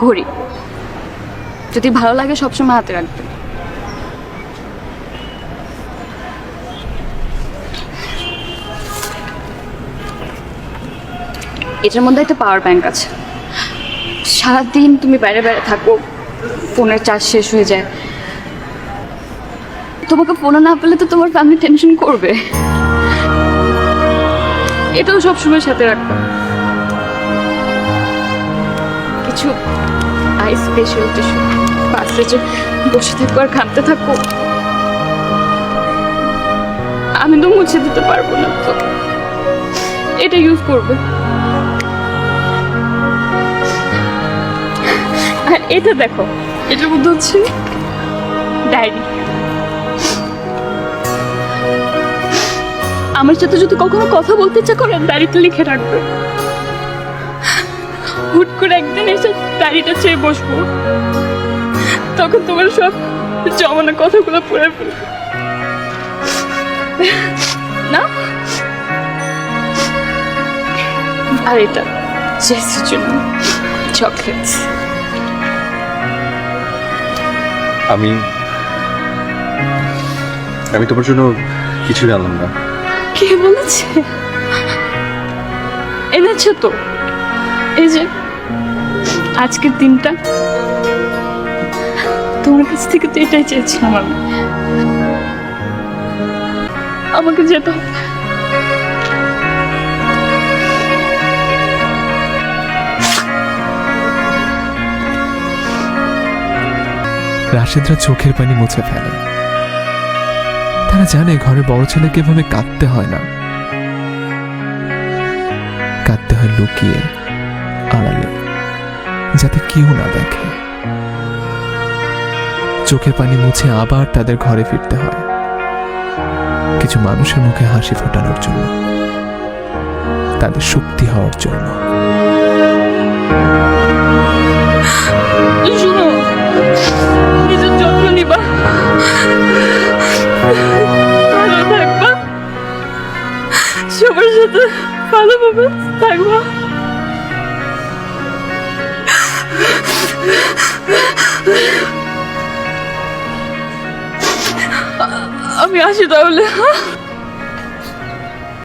ঘড়ি যদি ভালো লাগে সবসময় হাতে রাখবে। এটার মধ্যে একটা পাওয়ার ব্যাংক আছে। সারাদিন তুমি বাইরে বাইরে থাকো, ফোনের চার্জ শেষ হয়ে যায়, তোমাকে ফোনে না পেলে তো তোমার ফ্যামিলি টেনশন করবে। এটাও সবসময় সাথে রাখবে। কিছু আই স্পেশাল টিস্যু, পাশে যে বসে থাকবো আর ঘামতে থাকবো, আমি তো মুছে দিতে পারবো না, তো এটা ইউজ করবে। আর এটা দেখো, এটার মধ্যে হচ্ছে ডায়েরি। আমার সাথে যদি কখনো কথা বলতে ইচ্ছা করে ডায়েরিতে লিখে রাখবে। হুট করে একদিন এসে ডায়েরিটা চেয়ে বসবো, তখন তোমার সব জমানো কথাগুলো পড়ে ফেলবে না। আর এটা জেসির জন্য চকলেটস। আমি তোমার জন্য কিছু জানলাম না। কে বলেছে? এনেছো তো, এই যে আজকের দিনটা তোমার কাছ থেকে তো এটাই চেয়েছিলাম আমি। আমাকে যেতে হবে। রাশেদরা চোখের পানি মুছে ফেলে। তারা জানে ঘরে বড় ছেলেকে এভাবে কাঁদতে হয় না, কাঁদতে হয় লুকিয়ে, আড়ালে, যাতে কেউ না দেখে। চোখের পানি মুছে আবার তাদের ঘরে ফিরতে হয়, কিছু মানুষের মুখে হাসি ফোটানোর জন্য, তাদের শক্তি হওয়ার জন্য। শুনো, নিজের যত্ন নিবা, ভালো থাকবা, সবার সাথে ভালোভাবে থাকবা। আমি আসি তাহলে।